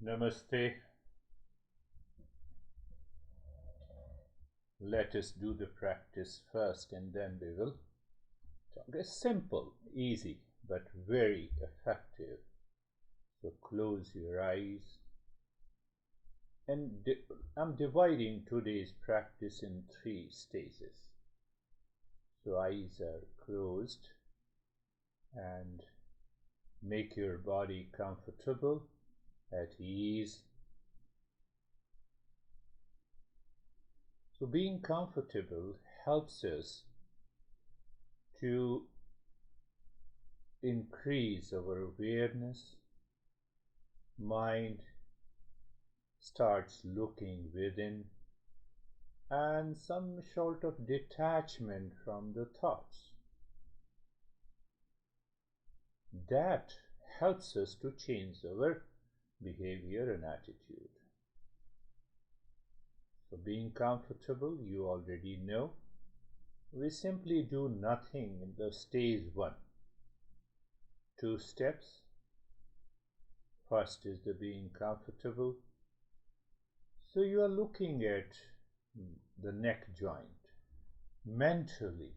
Namaste. Let us do the practice first and then we will talk. It's simple, easy, but very effective. So close your eyes. And I'm dividing today's practice in 3 stages. So eyes are closed and make your body comfortable, at ease. So being comfortable helps us to increase our awareness. Mind starts looking within and some sort of detachment from the thoughts. That helps us to change our behavior and attitude. So being comfortable, you already know. We simply do nothing in the stage 1. 2 steps. First is the being comfortable. So you are looking at the neck joint mentally.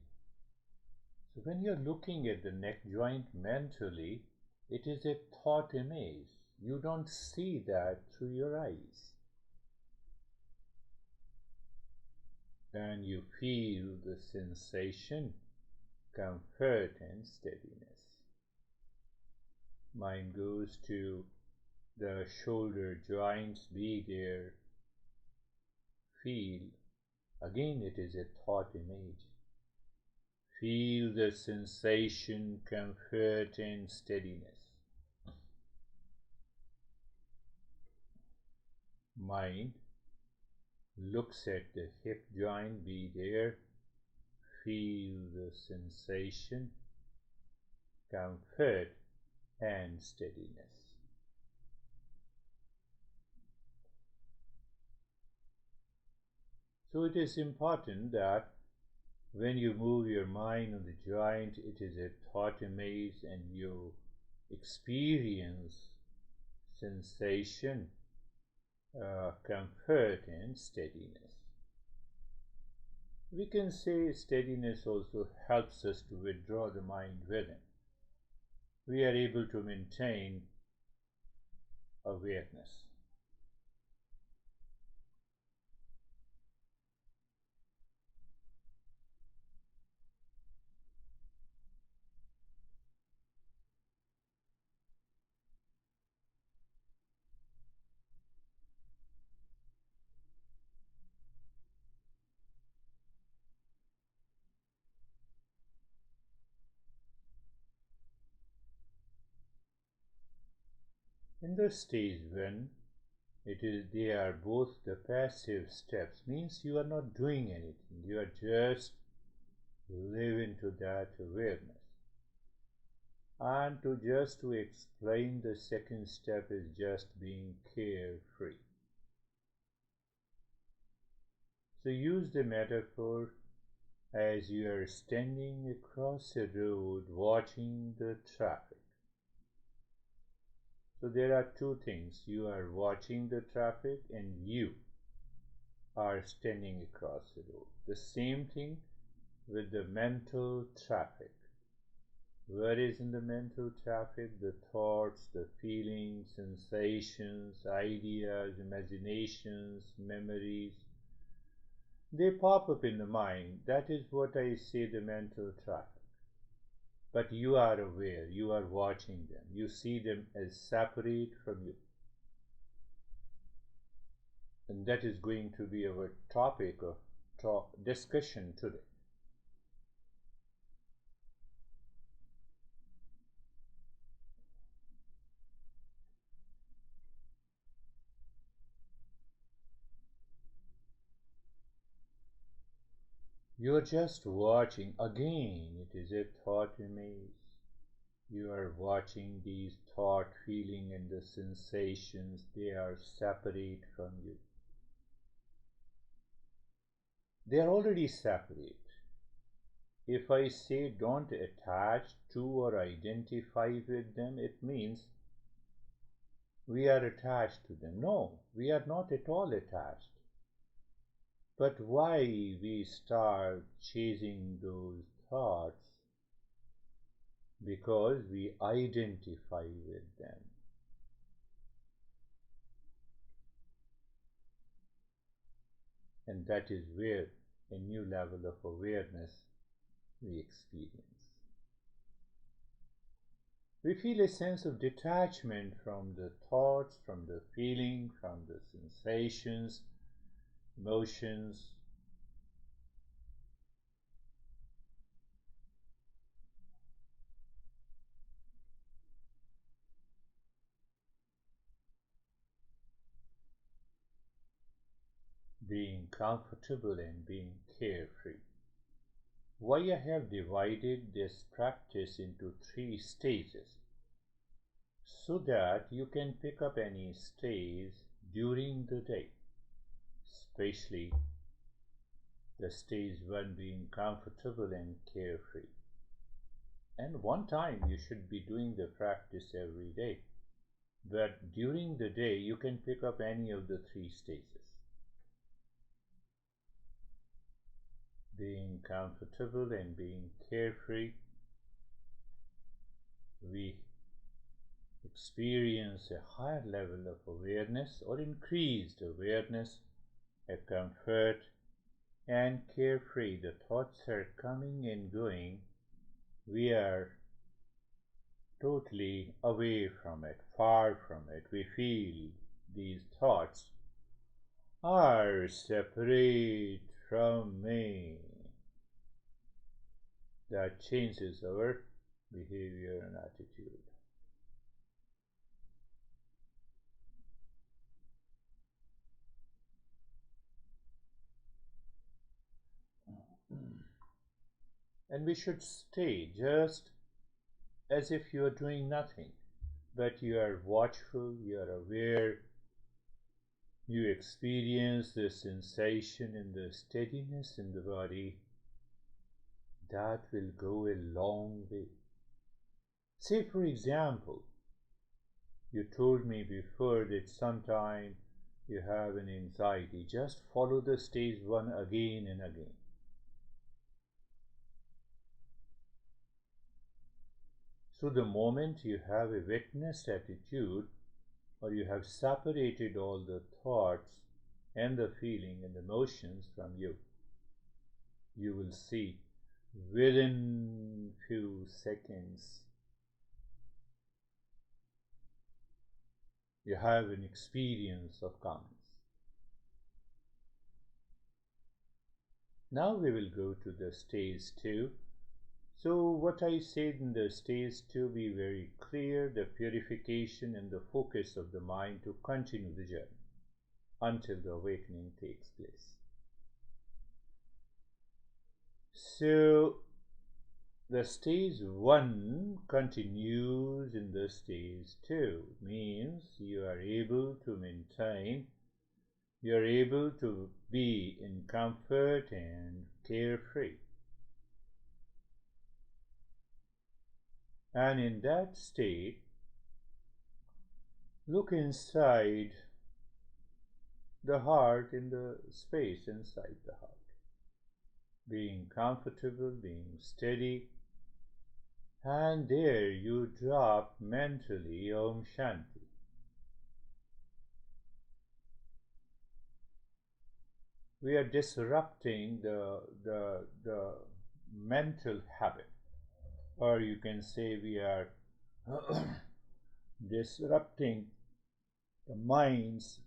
So when you are looking at the neck joint mentally, it is a thought image. You don't see that through your eyes. And you feel the sensation, comfort and steadiness. Mind goes to the shoulder joints, be there. Feel, again it is a thought image. Feel the sensation, comfort and steadiness. Mind looks at the hip joint, be there. Feel the sensation, comfort and steadiness. So it is important that when you move your mind on the joint, it is a thought image and you experience sensation, comfort and steadiness. We can say steadiness also helps us to withdraw the mind within. We are able to maintain awareness. In the stage when they are both the passive steps, means you are not doing anything, you are just live into that awareness. And to explain, the second step is just being carefree. So use the metaphor as you are standing across a road watching the traffic. So there are 2 things. You are watching the traffic and you are standing across the road. The same thing with the mental traffic. What is in the mental traffic? The thoughts, the feelings, sensations, ideas, imaginations, memories. They pop up in the mind. That is what I say, the mental traffic. But you are aware, you are watching them. You see them as separate from you. And that is going to be our topic of discussion today. You are just watching. Again, it is a thought image. You are watching these thought, feeling and the sensations. They are separate from you. They are already separate. If I say don't attach to or identify with them, it means we are attached to them. No, we are not at all attached. But why we start chasing those thoughts? Because we identify with them. And that is where a new level of awareness we experience. We feel a sense of detachment from the thoughts, from the feeling, from the sensations, emotions. Being comfortable and being carefree. Why I have divided this practice into three stages, so that you can pick up any stage during the day, especially the stage one being comfortable and carefree. And one time you should be doing the practice every day, but during the day you can pick up any of the three stages. Being comfortable and being carefree, we experience a higher level of awareness or increased awareness, a comfort and carefree. The thoughts are coming and going. We are totally away from it, far from it. We feel these thoughts are separate from me. That changes our behavior and attitude. And we should stay just as if you are doing nothing, but you are watchful, you are aware, you experience the sensation and the steadiness in the body. That will go a long way. Say, for example, you told me before that sometime you have an anxiety. Just follow the stage one again and again. So the moment you have a witnessed attitude, or you have separated all the thoughts and the feeling and emotions from you, you will see within few seconds you have an experience of calmness. Now we will go to the stage 2. So what I said in the stage 2, be very clear, the purification and the focus of the mind to continue the journey until the awakening takes place. So the stage 1 continues in the stage 2, means you are able to maintain, you are able to be in comfort and carefree. And in that state, look inside the heart, in the space inside the heart. Being comfortable, being steady, and there you drop mentally Om Shanti. We are disrupting the mental habit, or you can say we are disrupting the mind's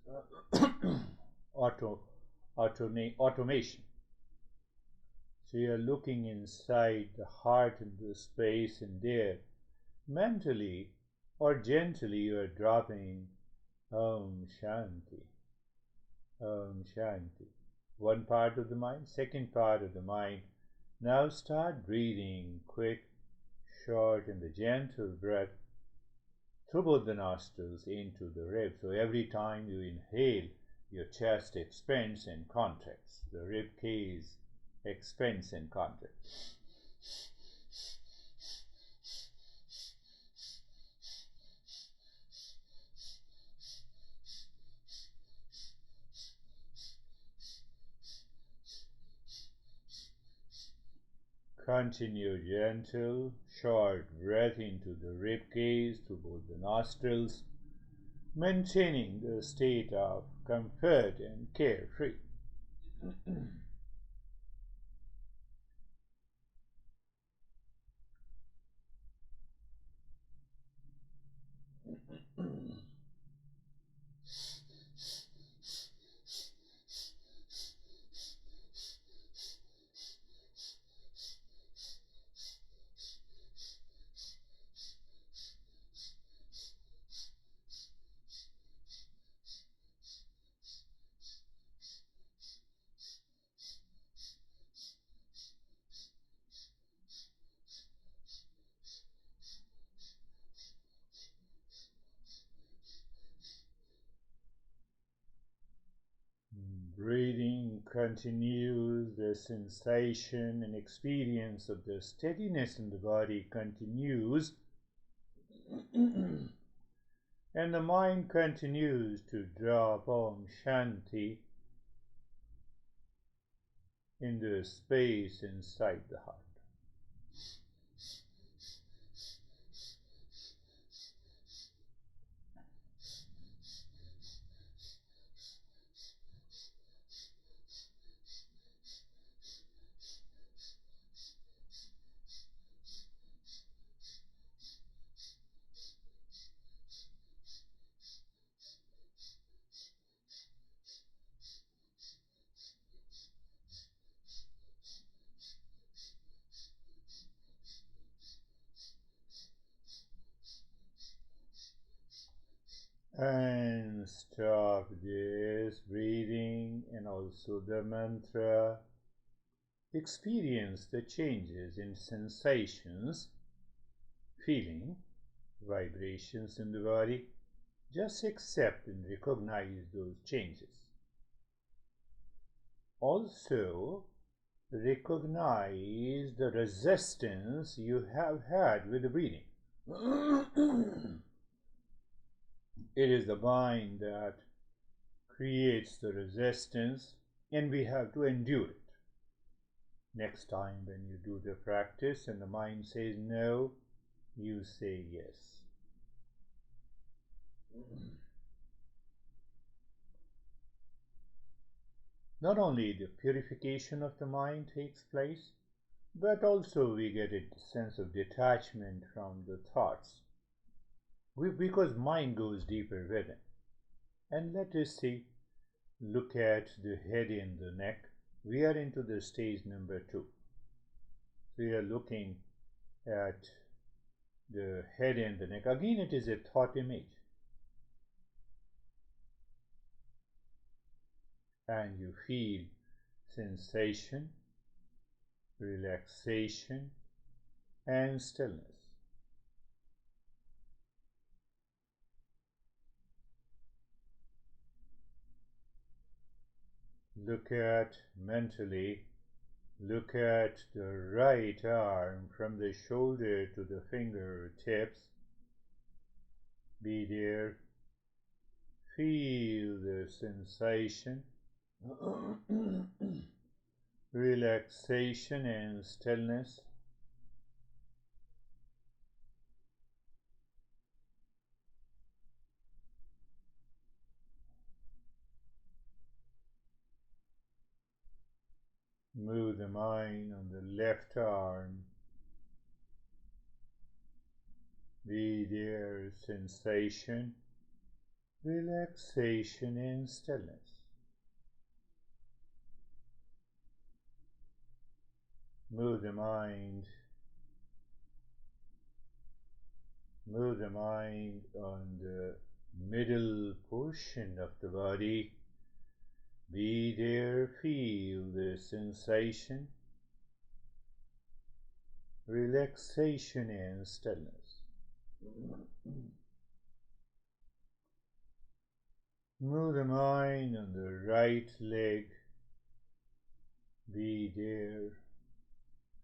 automation. So you are looking inside the heart and the space, and there mentally or gently you are dropping Om Shanti, Om Shanti. One part of the mind, second part of the mind. Now start breathing quick, short, and the gentle breath through both the nostrils into the ribs. So every time you inhale, your chest expands and contracts. The rib cage expands and contracts. Continue gentle, short breath into the rib cage through both the nostrils, maintaining the state of comfort and carefree. Breathing continues, the sensation and experience of the steadiness in the body continues, and the mind continues to drop Om Shanti in the space inside the heart. And stop this breathing and also the mantra. Experience the changes in sensations, feeling, vibrations in the body. Just accept and recognize those changes. Also, recognize the resistance you have had with the breathing. It is the mind that creates the resistance, and we have to endure it. Next time when you do the practice and the mind says no, you say yes. Not only the purification of the mind takes place, but also we get a sense of detachment from the thoughts. Because mind goes deeper within. And let us see, look at the head and the neck. We are into the stage number 2. So we are looking at the head and the neck. Again, it is a thought image. And you feel sensation, relaxation, and stillness. Look at mentally, look at the right arm from the shoulder to the fingertips. Be there. Feel the sensation, relaxation and stillness. Move the mind on the left arm. Be there, sensation, relaxation and stillness. Move the mind on the middle portion of the body. Be there, feel the sensation, relaxation and stillness. Move the mind on the right leg. Be there,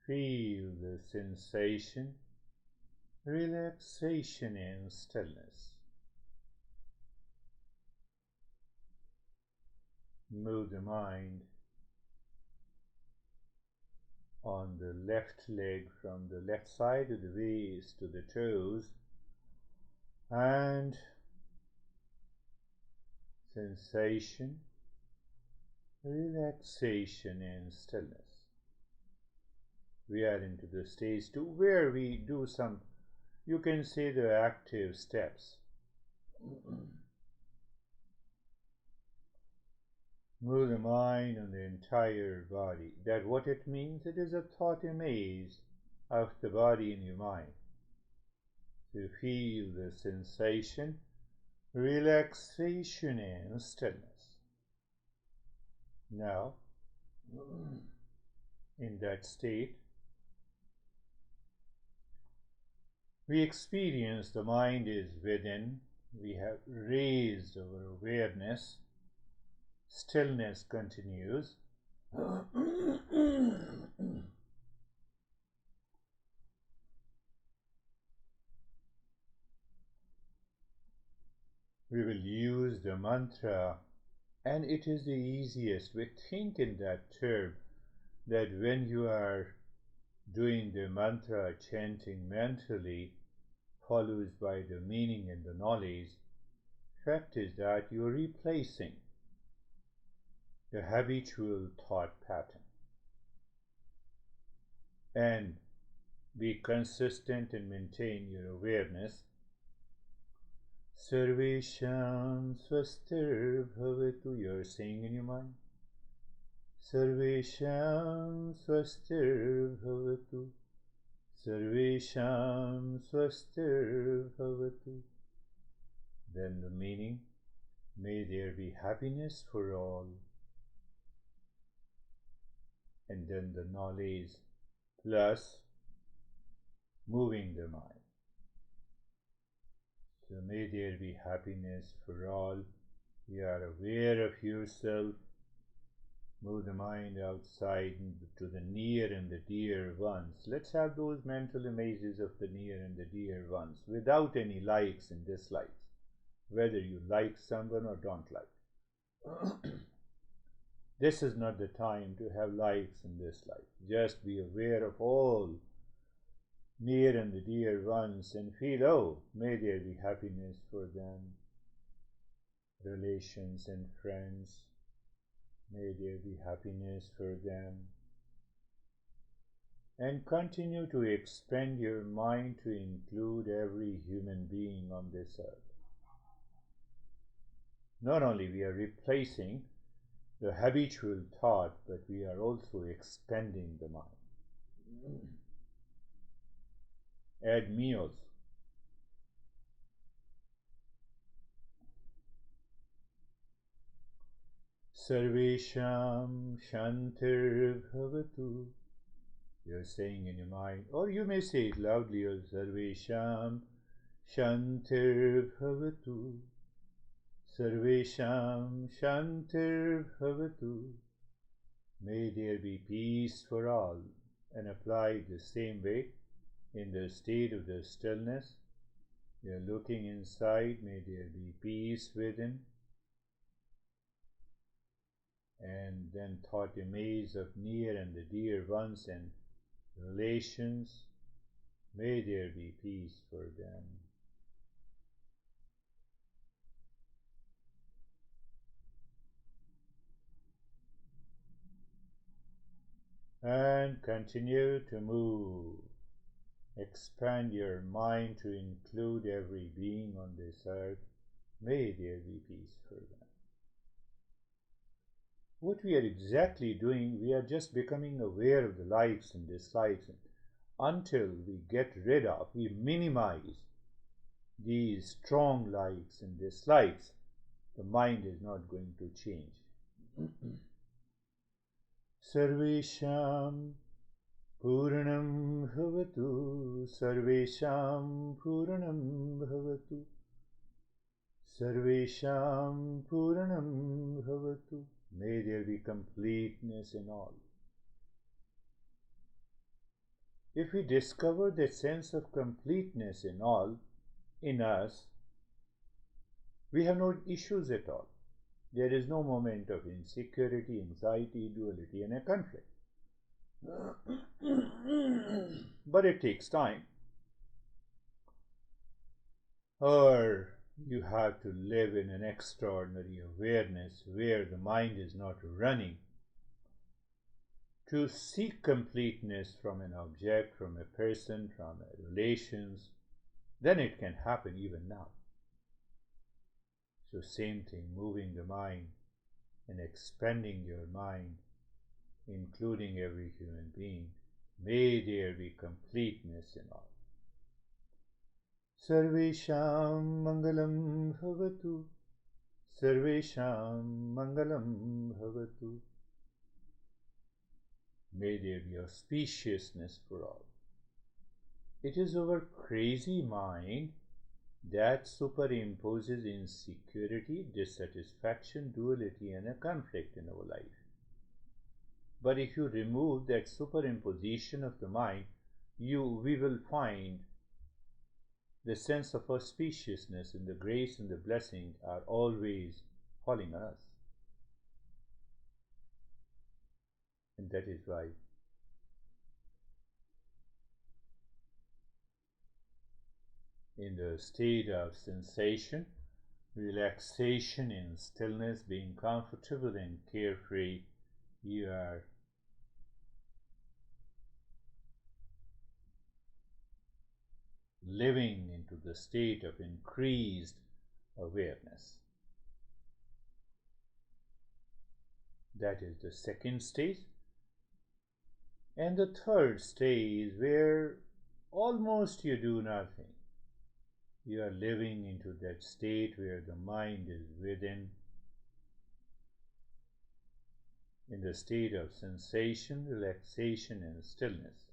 feel the sensation, relaxation and stillness. Move the mind on the left leg from the left side of the waist to the toes, and sensation, relaxation, and stillness. We are into the stage 2 where we do some, you can say, the active steps. Move the mind on the entire body. That what it means? It is a thought image of the body in your mind. To feel the sensation, relaxation, and stillness. Now, in that state, we experience the mind is within, we have raised our awareness, stillness continues. We will use the mantra, and it is the easiest. We think in that term that when you are doing the mantra chanting mentally, followed by the meaning and the knowledge, fact is that you are replacing the habitual thought pattern. And be consistent and maintain your awareness. Sarvesham swastir bhavatu, you are saying in your mind. Sarvesham swastir bhavatu. Sarvesham swastir bhavatu. Then the meaning, may there be happiness for all. And then the knowledge plus moving the mind. So may there be happiness for all. You are aware of yourself. Move the mind outside to the near and the dear ones. Let's have those mental images of the near and the dear ones without any likes and dislikes, whether you like someone or don't like. This is not the time to have likes and dislikes. Just be aware of all near and the dear ones and feel, oh, may there be happiness for them, relations and friends. May there be happiness for them. And continue to expand your mind to include every human being on this earth. Not only we are replacing the habitual thought, but we are also expanding the mind. Add me also. Sarvesham shantir bhavatu. You are saying in your mind, or you may say it loudly, or Sarvesham shantir bhavatu. Sarvesham shantir bhavatu. May there be peace for all, and apply the same way in the state of the stillness. You are looking inside, may there be peace within. And then thought image of near and the dear ones and relations, may there be peace for them. And continue to move. Expand your mind to include every being on this earth. May there be peace for them. What we are exactly doing, we are just becoming aware of the likes and dislikes. Until we get rid of, we minimize these strong likes and dislikes, the mind is not going to change. Sarvesham Puranam bhavatu, Sarvesham Puranam bhavatu, Sarvesham Puranam bhavatu. May there be completeness in all. If we discover that sense of completeness in all, in us, we have no issues at all. There is no moment of insecurity, anxiety, duality, and a conflict. But it takes time. Or you have to live in an extraordinary awareness where the mind is not running to seek completeness from an object, from a person, from relations. Then it can happen even now. So, same thing, moving the mind and expanding your mind, including every human being. May there be completeness in all. Sarvesham Mangalam Bhavatu. Sarvesham Mangalam Bhavatu. May there be auspiciousness for all. It is our crazy mind that superimposes insecurity, dissatisfaction, duality, and a conflict in our life. But if you remove that superimposition of the mind, we will find the sense of auspiciousness and the grace and the blessing are always falling on us. And that is why in the state of sensation, relaxation, in stillness, being comfortable and carefree, you are living into the state of increased awareness. That is the second stage. And the third stage where almost you do nothing. You are living into that state where the mind is within, in the state of sensation, relaxation, and stillness.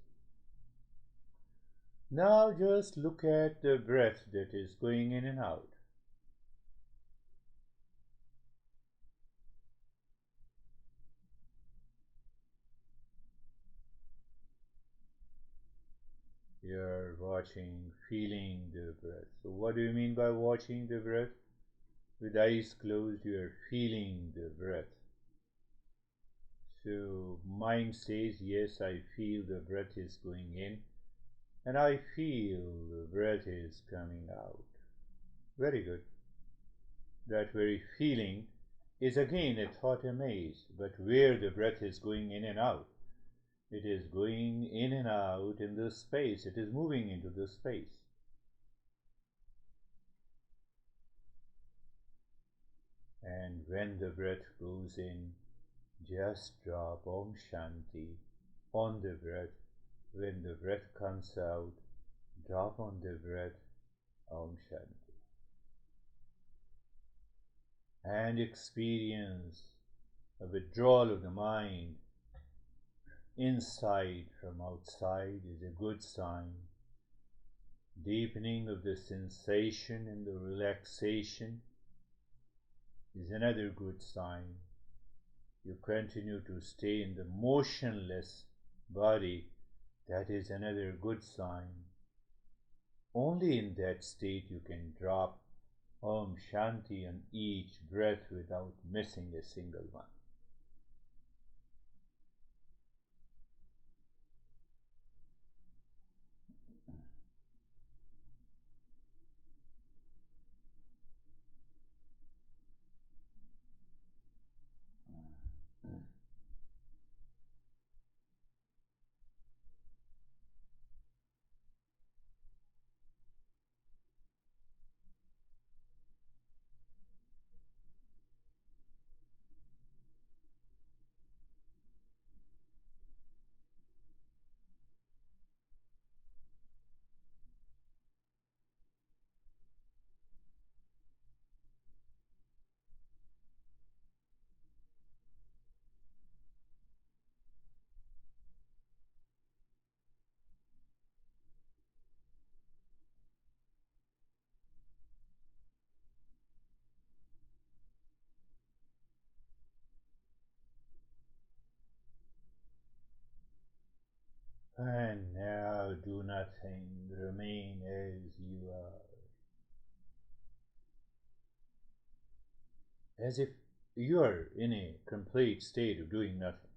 Now just look at the breath that is going in and out. You're watching, feeling the breath. So what do you mean by watching the breath? With eyes closed, you are feeling the breath. So mind says, yes, I feel the breath is going in, and I feel the breath is coming out. Very good. That very feeling is again a thought amaze, but where the breath is going in and out. It is going in and out in the space. It is moving into the space. And when the breath goes in, just drop Om Shanti on the breath. When the breath comes out, drop on the breath Om Shanti. And experience a withdrawal of the mind inside from outside is a good sign. Deepening of the sensation and the relaxation is another good sign. You continue to stay in the motionless body, that is another good sign. Only in that state you can drop Om Shanti on each breath without missing a single one. And now do nothing, remain as you are. As if you are in a complete state of doing nothing.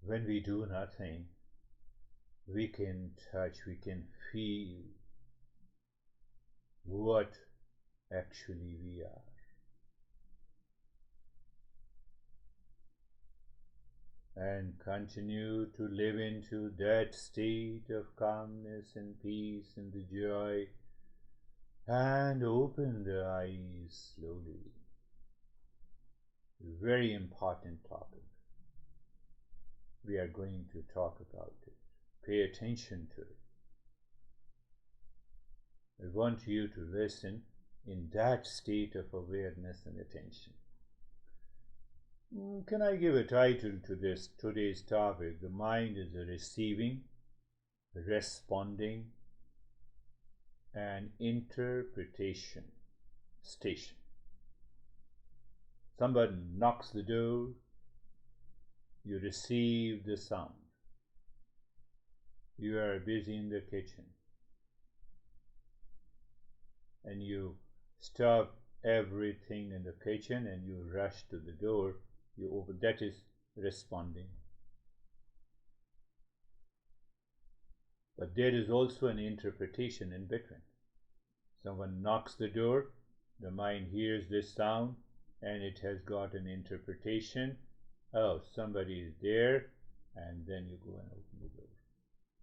When we do nothing, we can touch, we can feel what actually we are. And continue to live into that state of calmness and peace and the joy, and open the eyes slowly. Very important topic. We are going to talk about it. Pay attention to it. I want you to listen in that state of awareness and attention. Can I give a title to this today's topic? The mind is a receiving, responding, and interpretation station. Somebody knocks the door, you receive the sound. You are busy in the kitchen, and you stop everything in the kitchen and you rush to the door. You open. That is responding. But there is also an interpretation in between. Someone knocks the door, the mind hears this sound, and it has got an interpretation. Oh, somebody is there, and then you go and open the door.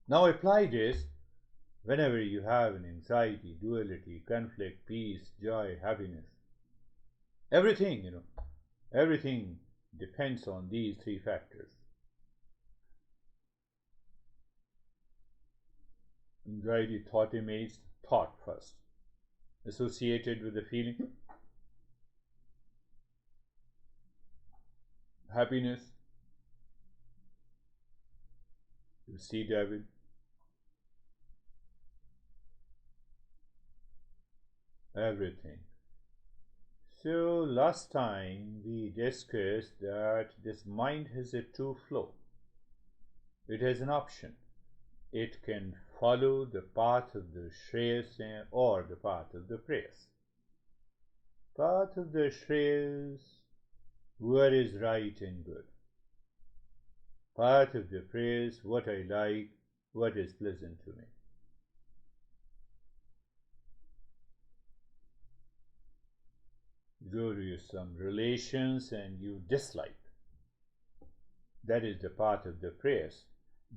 Now apply this whenever you have an anxiety, duality, conflict, peace, joy, happiness. Everything, everything depends on these three factors. Anxiety, thought image, thought first, associated with the feeling. Happiness, you see, David. Everything. So last time we discussed that this mind has a two flow. It has an option. It can follow the path of the Shreyas or the path of the Preyas. Path of the Shreyas, what is right and good. Path of the Preyas, what I like, what is pleasant to me. Go to some relations and you dislike. That is the path of the Preyas.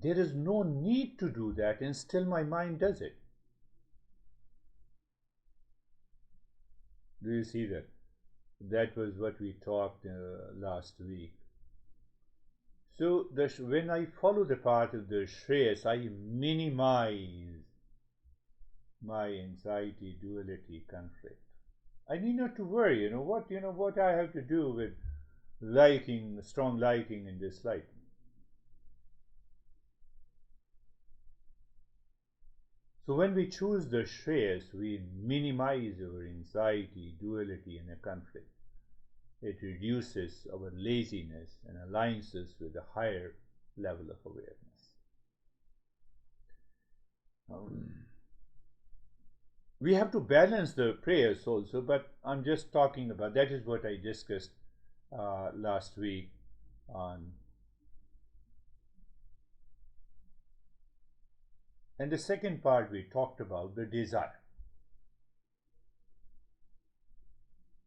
There is no need to do that, and still my mind does it. Do you see that? That was what we talked last week. So when I follow the path of the Shreyas, I minimize my anxiety, duality, conflict. I need not to worry. What I have to do with liking, strong liking and disliking. So when we choose the Shreyas, we minimize our anxiety, duality, and a conflict. It reduces our laziness and aligns us with a higher level of awareness. We have to balance the Preyas also, but I'm just talking about that is what I discussed last week on. And the second part we talked about the desire.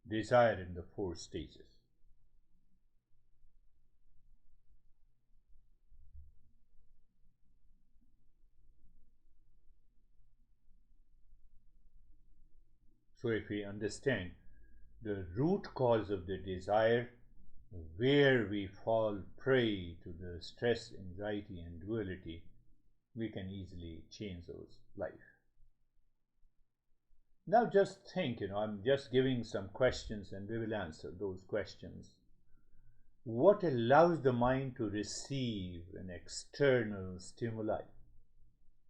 Desire in the four stages. So if we understand the root cause of the desire, where we fall prey to the stress, anxiety, and duality, we can easily change our life. Now just think, I'm just giving some questions and we will answer those questions. What allows the mind to receive an external stimuli?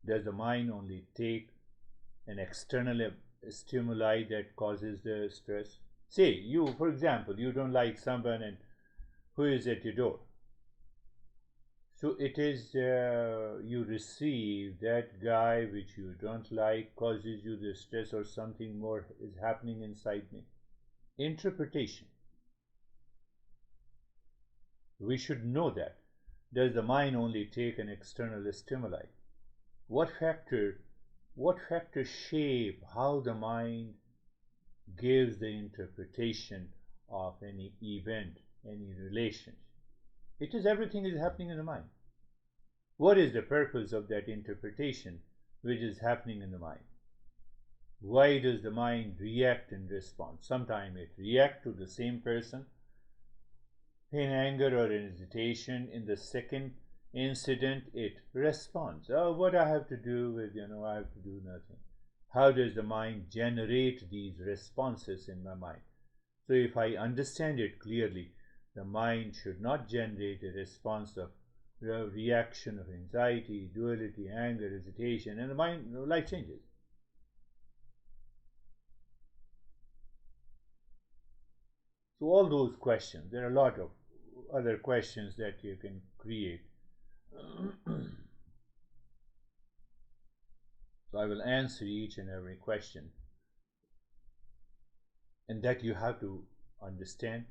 Does the mind only take an external stimuli that causes the stress? Say, you, for example, you don't like someone and who is at your door. So it is you receive that guy which you don't like causes you the stress or something more is happening inside me. Interpretation. We should know that. does the mind only take an external stimuli? What factor what factors shape how the mind gives the interpretation of any event, any relationship? It is everything is happening in the mind. What is the purpose of that interpretation which is happening in the mind? Why does the mind react and respond? Sometimes it reacts to the same person in anger or in hesitation. In the second incident, it responds. Oh, what I have to do with, I have to do nothing. How does the mind generate these responses in my mind? So if I understand it clearly, the mind should not generate a response of reaction of anxiety, duality, anger, hesitation, and the mind, life changes. So all those questions, there are a lot of other questions that you can create. So I will answer each and every question, and that you have to understand.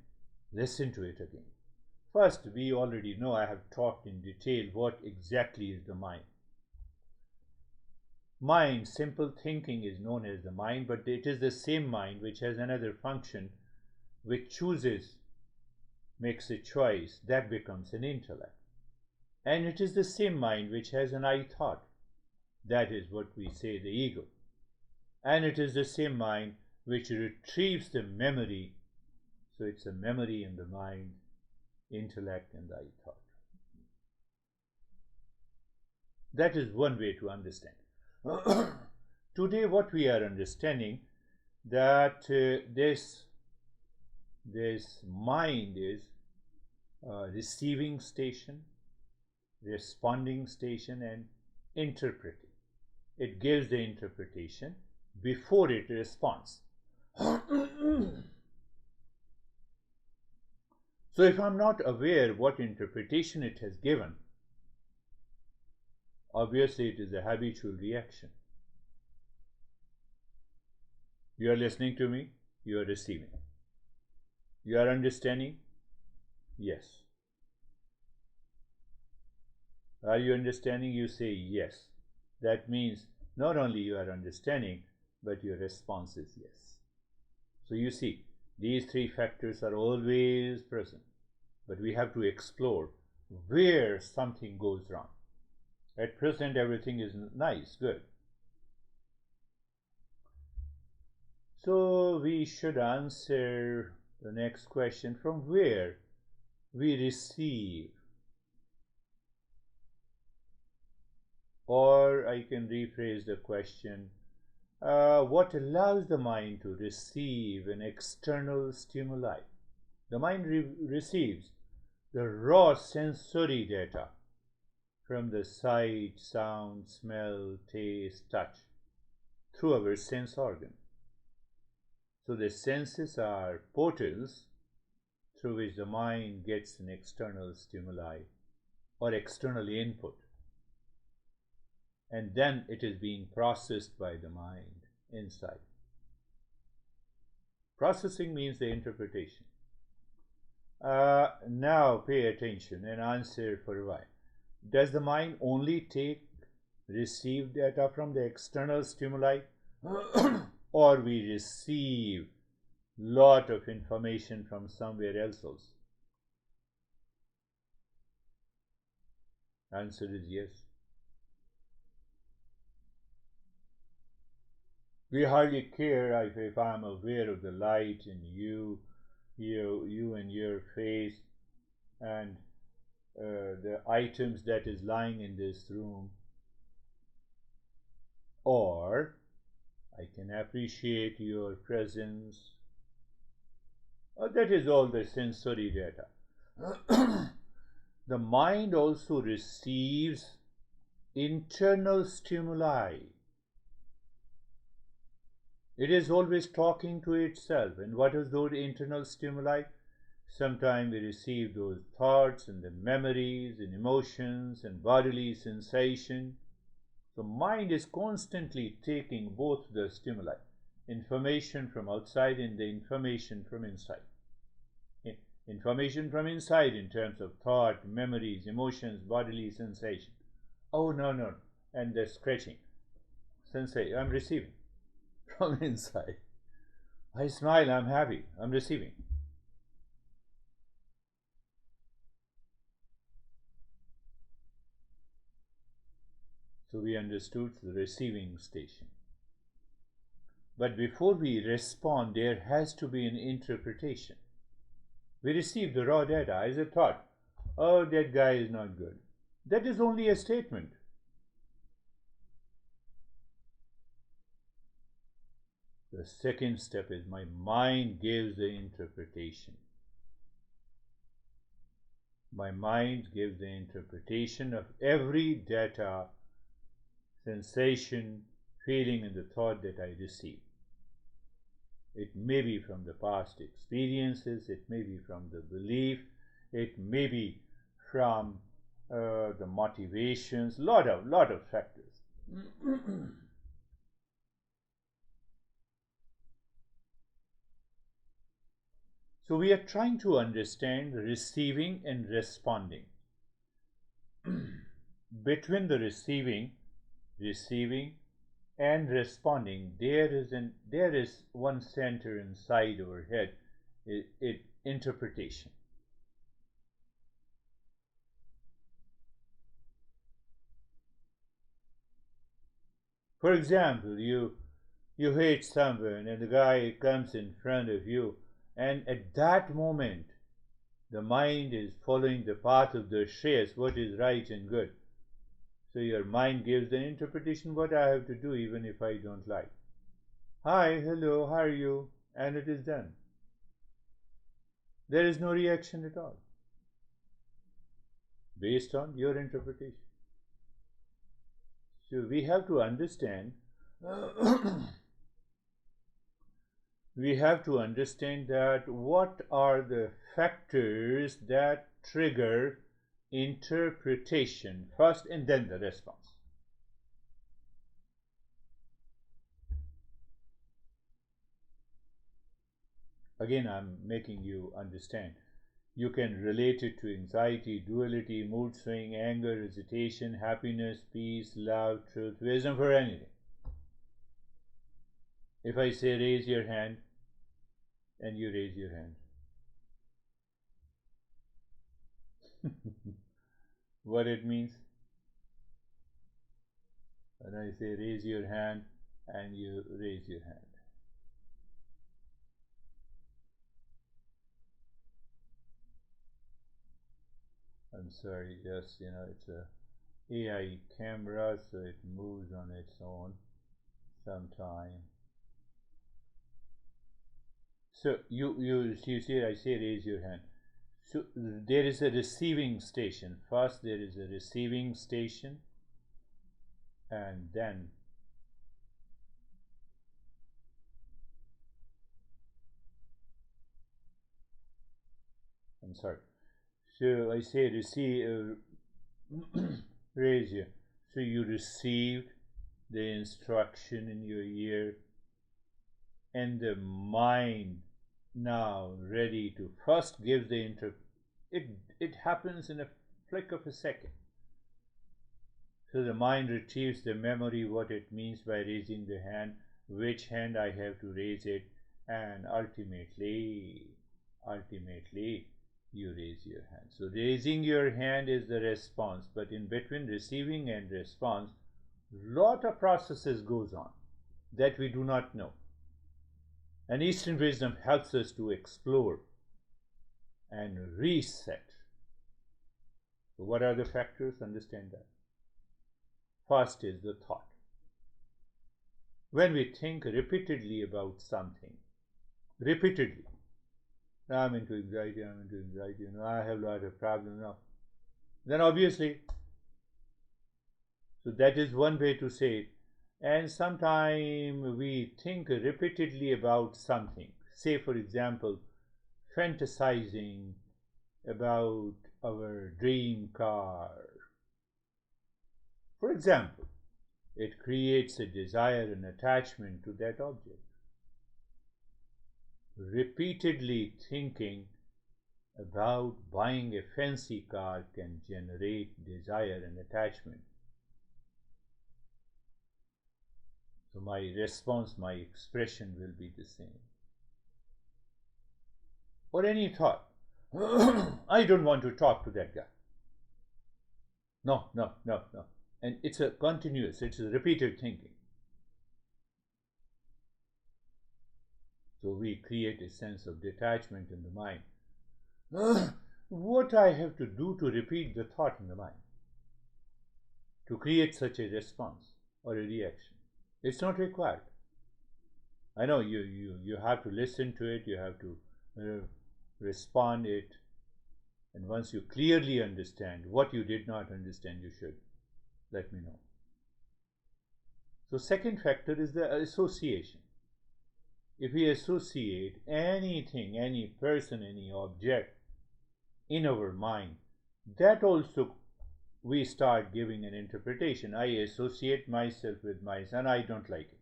Listen to it again. First, we already know, I have talked in detail what exactly is the mind. Mind, simple thinking is known as the mind, but it is the same mind which has another function, which chooses, makes a choice, that becomes an intellect. And it is the same mind which has an I thought, that is what we say the ego. And it is the same mind which retrieves the memory, so it's a memory in the mind, intellect and I thought. That is one way to understand. Today what we are understanding, that this mind is receiving station, responding station, and interpreting. It gives the interpretation before it responds. So if I'm not aware what interpretation it has given, obviously it is a habitual reaction. You are listening to me, you are receiving. You are understanding? Yes. Are you understanding? You say yes. That means not only you are understanding, but your response is yes. So you see, these three factors are always present, but we have to explore where something goes wrong. At present, everything is nice, good. So we should answer the next question: from where we receive. Or I can rephrase the question: what allows the mind to receive an external stimuli? The mind receives the raw sensory data from the sight, sound, smell, taste, touch through our sense organ. So the senses are portals through which the mind gets an external stimuli or external input, and then it is being processed by the mind inside. Processing means the interpretation. Now pay attention and answer for why. Does the mind only receive data from the external stimuli, or we receive lot of information from somewhere else also? Answer is yes. We hardly care if I am aware of the light in you and your face, and the items that is lying in this room, or I can appreciate your presence. That is all the sensory data. The mind also receives internal stimuli. It is always talking to itself. And what is those internal stimuli? Sometimes we receive those thoughts and the memories and emotions and bodily sensation. So mind is constantly taking both the stimuli, information from outside and the information from inside. information from inside in terms of thought, memories, emotions, bodily sensation. Oh, no, no. And the scratching. Sensation, I'm receiving from inside. I smile, I'm happy, I'm receiving. So we understood the receiving station. But before we respond, there has to be an interpretation. We receive the raw data as a thought. Oh, that guy is not good. That is only a statement. The second step is my mind gives the interpretation. My mind gives the interpretation of every data, sensation, feeling, and the thought that I receive. It may be from the past experiences, it may be from the belief, it may be from the motivations, lot of factors. So we are trying to understand receiving and responding. Between the receiving and responding, there is one center inside our head, interpretation. For example, you hate someone and the guy comes in front of you, and at that moment the mind is following the path of the shreyas, what is right and good. So your mind gives the interpretation what I have to do even if I don't like. Hi, hello, how are you? And it is done. There is no reaction at all based on your interpretation. So we have to understand that what are the factors that trigger interpretation first and then the response. Again, I'm making you understand. You can relate it to anxiety, duality, mood swing, anger, hesitation, happiness, peace, love, truth, wisdom, for anything. If I say raise your hand and you raise your hand, what it means? When I say raise your hand and you raise your hand, I'm sorry, just it's a AI camera, so it moves on its own sometime. So you see, I say raise your hand. So there is a receiving station. First there is a receiving station, and then I'm sorry. So I say receive, raise your. So you received the instruction in your ear, and the mind now ready to first give the it happens in a flick of a second. So the mind retrieves the memory, what it means by raising the hand, which hand I have to raise it, and ultimately you raise your hand. So raising your hand is the response, but in between receiving and response, lot of processes goes on that we do not know. And Eastern wisdom helps us to explore and reset. So what are the factors? Understand that. First is the thought. When we think repeatedly about something, repeatedly, I'm into anxiety, I have a lot of problems now. Then obviously, so that is one way to say it. And sometimes we think repeatedly about something. Say, for example, fantasizing about our dream car. For example, it creates a desire and attachment to that object. Repeatedly thinking about buying a fancy car can generate desire and attachment. So my response, my expression will be the same. Or any thought. I don't want to talk to that guy. No, no, no, no. And it's a continuous, it's a repeated thinking. So we create a sense of detachment in the mind. What I have to do to repeat the thought in the mind, to create such a response or a reaction? It's not required. I know you have to listen to it, you have to respond it, and once you clearly understand what you did not understand, you should let me know. So second factor is the association. If we associate anything, any person, any object in our mind, that also we start giving an interpretation. I associate myself with my son, I don't like it.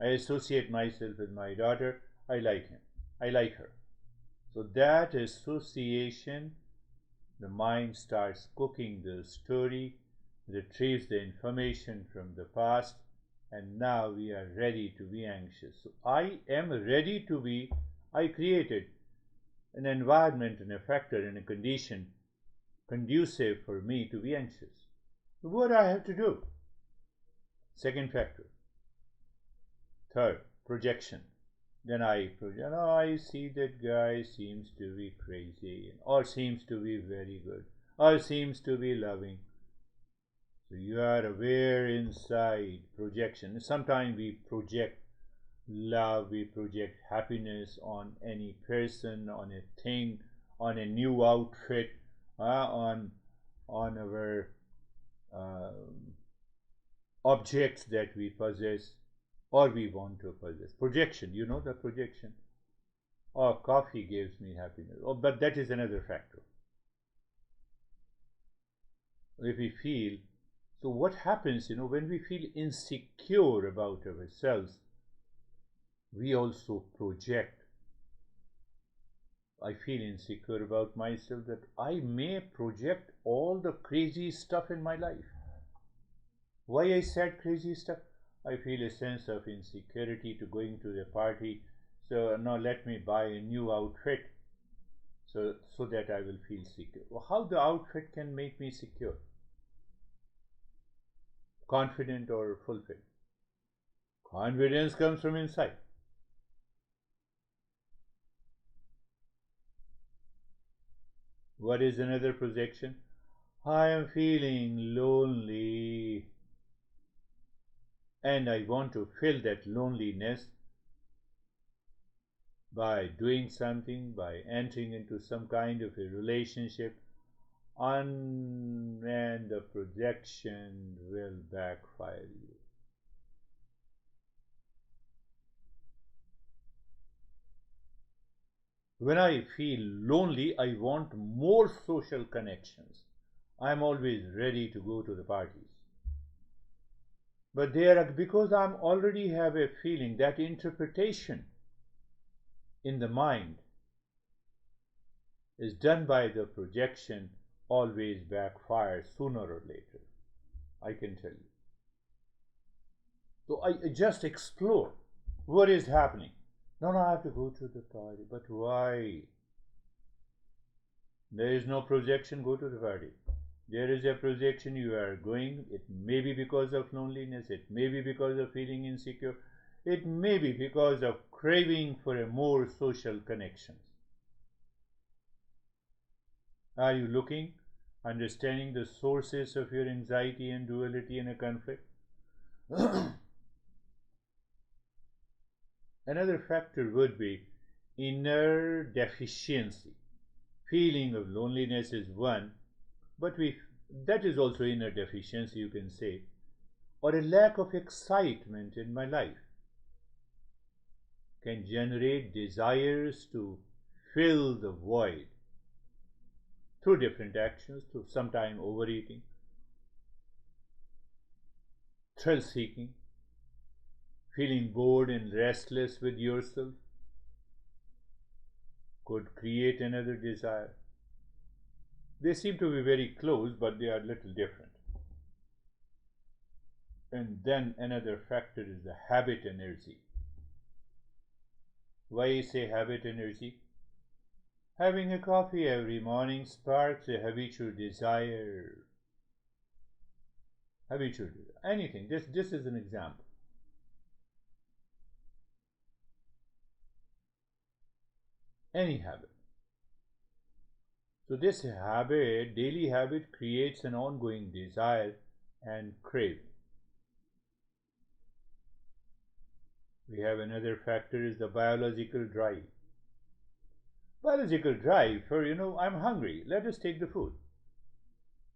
I associate myself with my daughter, I like him, I like her. So that association, the mind starts cooking the story, retrieves the information from the past, and now we are ready to be anxious. So I am ready to be, I created an environment and a factor and a condition conducive for me to be anxious. So what I have to do? Second factor. Third, projection. Then I project, oh, I see that guy seems to be crazy, or seems to be very good, or seems to be loving. So you are aware inside projection. Sometimes we project love, we project happiness on any person, on a thing, on a new outfit, on our objects that we possess or we want to possess. Projection, you know the projection. Oh, coffee gives me happiness. Oh, but that is another factor. If we feel, so what happens, when we feel insecure about ourselves, we also project. I feel insecure about myself, that I may project all the crazy stuff in my life. Why I said crazy stuff? I feel a sense of insecurity to going to the party, so now let me buy a new outfit so that I will feel secure. Well, how the outfit can make me secure, confident or fulfilled? Confidence comes from inside. What is another projection? I am feeling lonely and I want to fill that loneliness by doing something, by entering into some kind of a relationship, and the projection will backfire you. When I feel lonely, I want more social connections. I'm always ready to go to the parties. But because I'm already have a feeling, that interpretation in the mind is done by the projection, always backfires sooner or later. I can tell you. So I just explore what is happening. No, I have to go to the party. But why? There is no projection, go to the party. There is a projection, you are going. It may be because of loneliness. It may be because of feeling insecure. It may be because of craving for a more social connections. Are you looking, understanding the sources of your anxiety and duality and a conflict? Another factor would be inner deficiency. Feeling of loneliness is one, but that is also inner deficiency, you can say, or a lack of excitement in my life can generate desires to fill the void through different actions, through sometime overeating, thrill seeking, feeling bored and restless with yourself, could create another desire. They seem to be very close, but they are a little different. And then another factor is the habit energy. Why I say habit energy? Having a coffee every morning sparks a habitual desire. Habitual desire. Anything. This is an example. Any habit. So this habit, daily habit, creates an ongoing desire and craving. We have another factor is the biological drive. Biological drive for, I'm hungry, let us take the food.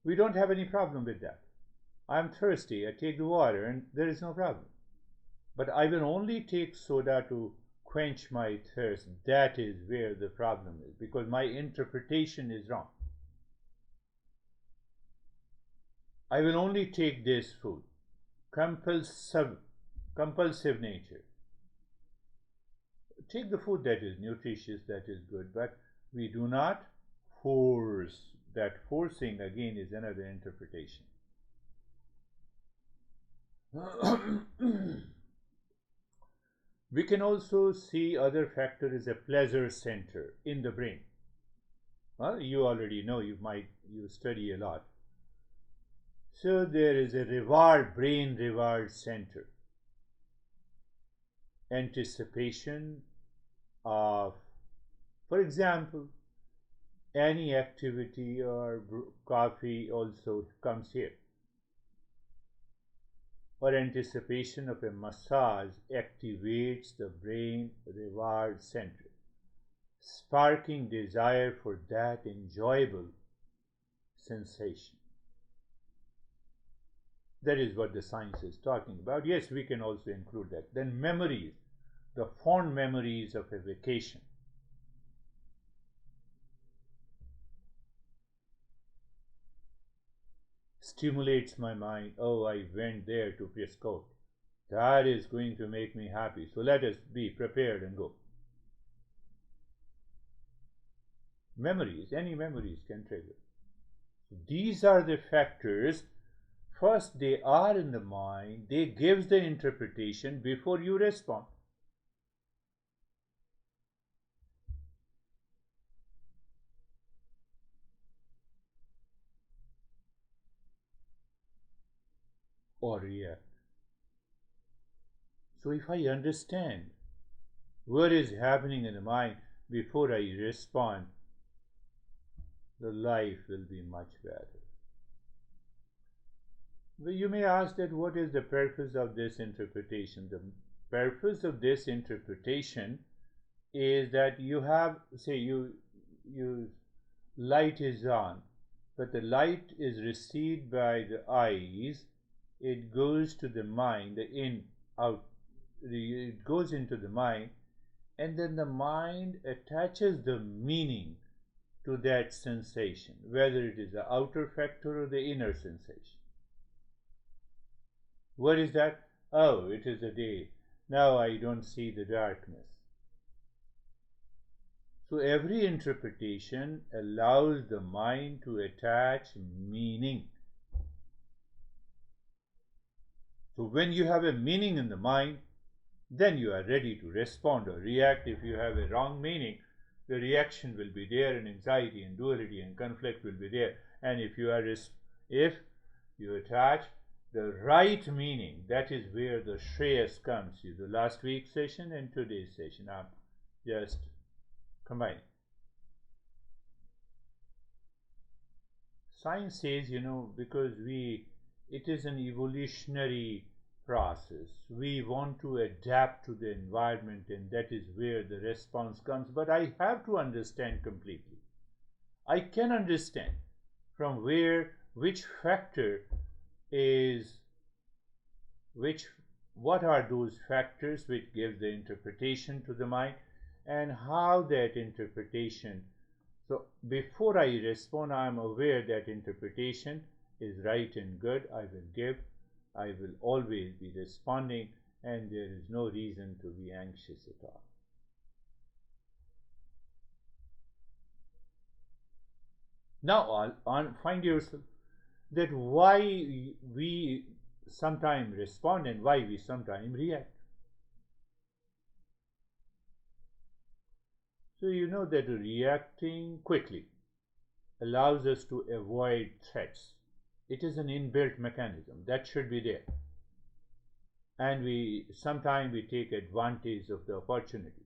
We don't have any problem with that. I'm thirsty, I take the water and there is no problem. But I will only take soda to quench my thirst. That is where the problem is, because my interpretation is wrong. I will only take this food. Compulsive nature. Take the food that is nutritious, that is good, but we do not force. That forcing again is another interpretation. We can also see other factor is a pleasure center in the brain. Well, you already know, you study a lot. So there is a brain reward center. Anticipation of, for example, any activity or coffee also comes here. Or anticipation of a massage activates the brain reward center, sparking desire for that enjoyable sensation. That is what the science is talking about. Yes, we can also include that. Then memories, the fond memories of a vacation. Stimulates my mind. Oh, I went there to Prescott. That is going to make me happy. So let us be prepared and go. Memories, any memories can trigger. These are the factors. First, they are in the mind. They give the interpretation before you respond. Or react. So if I understand what is happening in the mind before I respond, the life will be much better. Well, you may ask that what is the purpose of this interpretation? The purpose of this interpretation is that you have, say, you light is on, but the light is received by the eyes. It goes to the mind, the in, out. It goes into the mind, and then the mind attaches the meaning to that sensation, whether it is the outer factor or the inner sensation. What is that? Oh, it is the day. Now I don't see the darkness. So every interpretation allows the mind to attach meaning. So when you have a meaning in the mind, then you are ready to respond or react. If you have a wrong meaning, the reaction will be there, and anxiety and duality and conflict will be there. And if you attach the right meaning, that is where the shreyas comes. The last week's session and today's session, I'm just combining. Science says, because it is an evolutionary process. We want to adapt to the environment, and that is where the response comes. But I have to understand completely. I can understand from which factor is what are those factors which give the interpretation to the mind, and how that interpretation. So before I respond, I am aware that interpretation is right and good. I will always be responding, and there is no reason to be anxious at all. Now, find yourself that why we sometimes respond and why we sometimes react. So, you know that reacting quickly allows us to avoid threats. It is an inbuilt mechanism that should be there. And we sometimes we take advantage of the opportunity.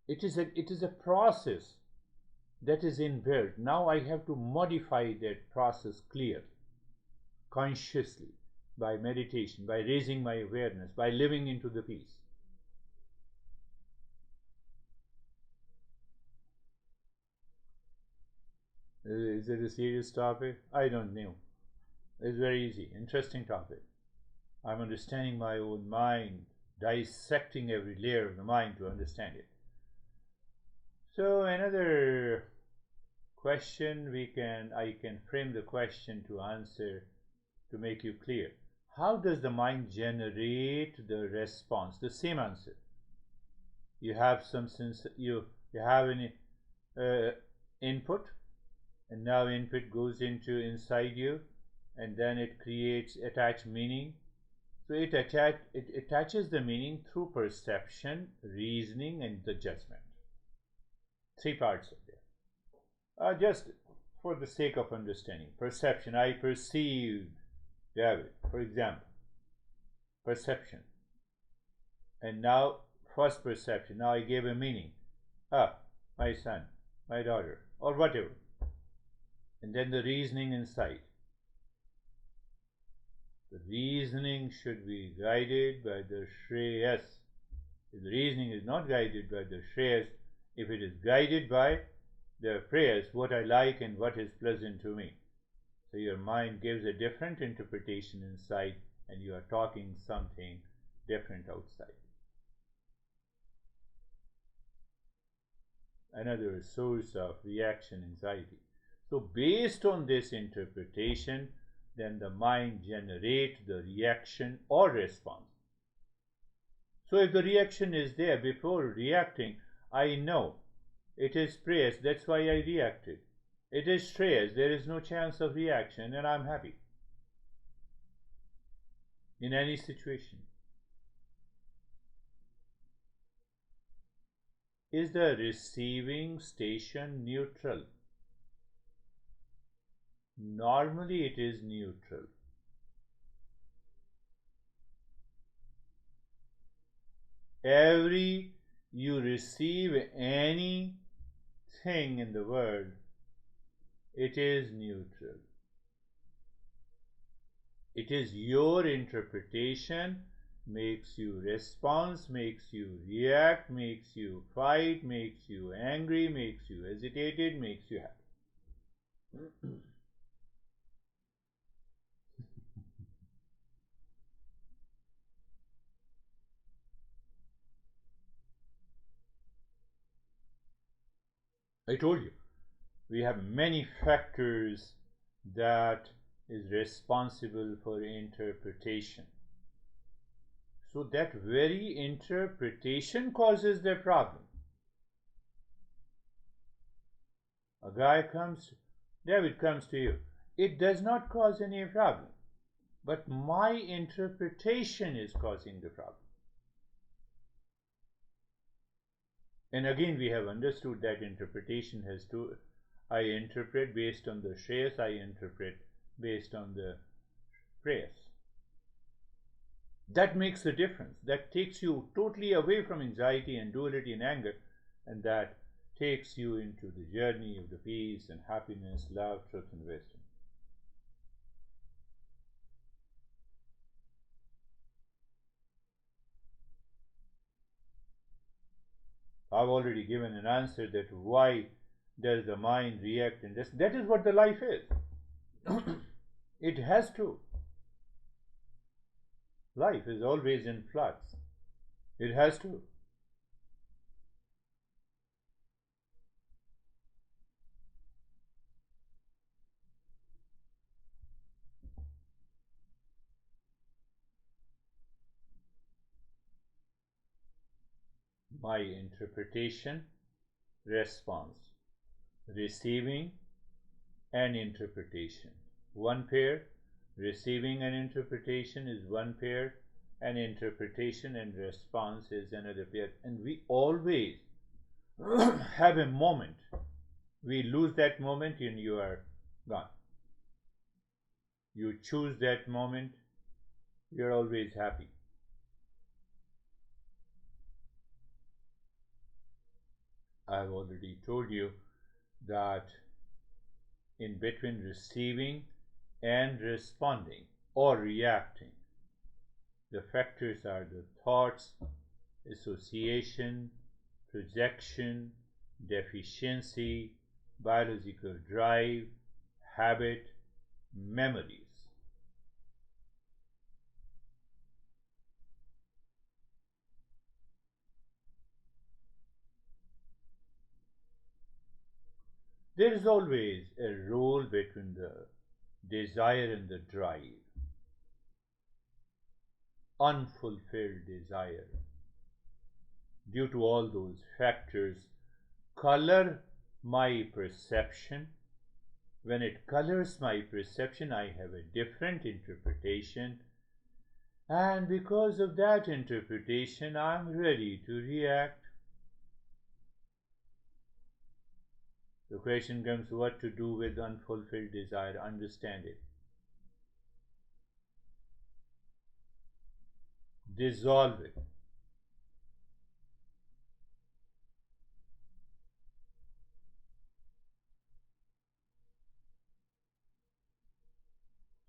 It is a process that is inbuilt. Now I have to modify that process clearly, consciously, by meditation, by raising my awareness, by living into the peace. Is it a serious topic? I don't know. It's very easy, interesting topic. I'm understanding my own mind, dissecting every layer of the mind to understand it. So another question I can frame the question to answer to make you clear. How does the mind generate the response? The same answer. You have some sense, you have an input, and now input goes into inside you, and then it creates attached meaning. So it attaches the meaning through perception, reasoning, and the judgment. Three parts of it. Just for the sake of understanding, perception. I perceived David, for example. Perception. And now, first perception. Now I gave a meaning. My son, my daughter, or whatever. And then the reasoning inside. The reasoning should be guided by the Shreyas. If the reasoning is not guided by the Shreyas, if it is guided by the prayers, what I like and what is pleasant to me. So your mind gives a different interpretation inside, and you are talking something different outside. Another source of reaction, anxiety. So based on this interpretation, then the mind generates the reaction or response. So if the reaction is there before reacting, I know it is prayers, that's why I reacted. It is stress, there is no chance of reaction, and I'm happy in any situation. Is the receiving station neutral? Normally it is neutral. You receive anything in the world, it is neutral. It is your interpretation makes you respond, makes you react, makes you fight, makes you angry, makes you hesitated, makes you happy. I told you, we have many factors that is responsible for interpretation. So that very interpretation causes the problem. David comes to you. It does not cause any problem, but my interpretation is causing the problem. And again, we have understood that interpretation has to, I interpret based on the shreyas, I interpret based on the prayers. That makes a difference. That takes you totally away from anxiety and duality and anger, and that takes you into the journey of the peace and happiness, love, truth, and wisdom. I've already given an answer that why does the mind react in this. That is what the life is. It has to. Life is always in flux. It has to. My interpretation, response. receiving and interpretation. One pair, receiving and interpretation is one pair, and interpretation and response is another pair. And we always have a moment. We lose that moment and you are gone. You choose that moment, you're always happy. I've already told you that in between receiving and responding or reacting, the factors are the thoughts, association, projection, deficiency, biological drive, habit, memories. There is always a role between the desire and the drive, unfulfilled desire. Due to all those factors, color my perception. When it colors my perception, I have a different interpretation, and because of that interpretation, I'm ready to react. The question comes, what to do with unfulfilled desire? Understand it. Dissolve it.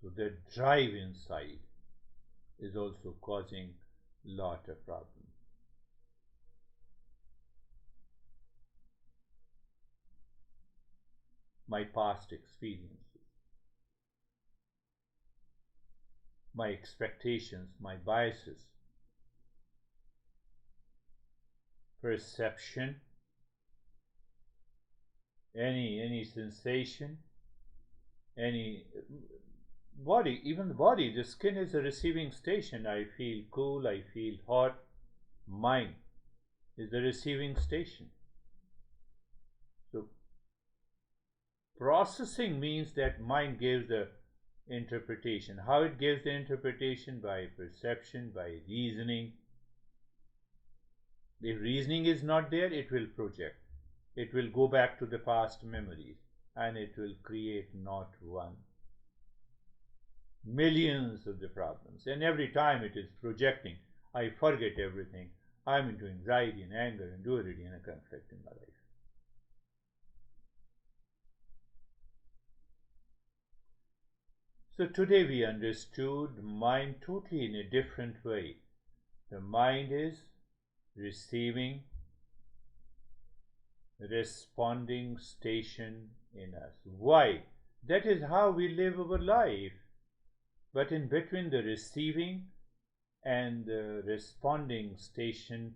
So the drive inside is also causing lot of problems. My past experiences, my expectations, my biases, perception, any sensation, any body, even the body, the skin is a receiving station. I feel cool, I feel hot. Mind is the receiving station. So processing means that mind gives the interpretation. How it gives the interpretation? By perception, by reasoning. If reasoning is not there, it will project. It will go back to the past memories and it will create not one, millions of the problems. And every time it is projecting, I forget everything. I'm into anxiety and anger and duality and a conflict in my life. So today we understood mind totally in a different way. The mind is receiving, responding station in us. Why? That is how we live our life. But in between the receiving and the responding station,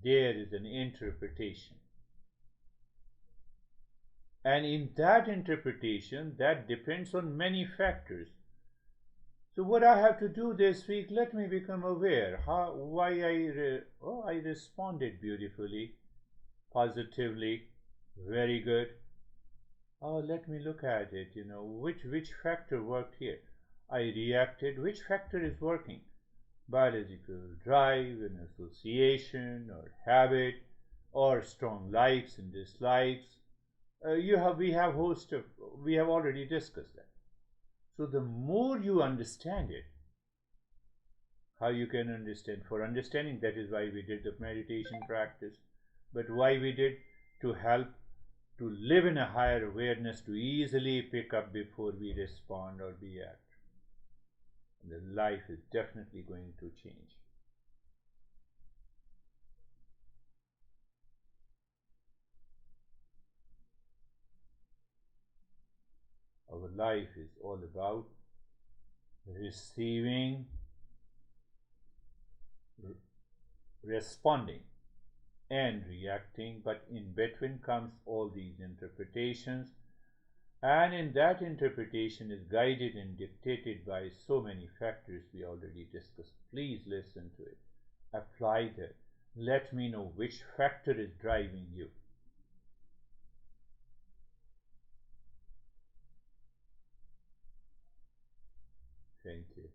there is an interpretation. And in that interpretation, that depends on many factors. So what I have to do this week, let me become aware. Why I responded beautifully, positively, very good. Oh, let me look at it, which factor worked here? I reacted, which factor is working? Biological drive and association or habit or strong likes and dislikes. We have already discussed that. So the more you understand it, how you can understand? For understanding, that is why we did the meditation practice. But why we did? To help to live in a higher awareness, to easily pick up before we respond or react. And the life is definitely going to change. Our life is all about receiving, responding, and reacting, but in between comes all these interpretations, and in that interpretation is guided and dictated by so many factors we already discussed. Please listen to it, apply that, let me know which factor is driving you. you.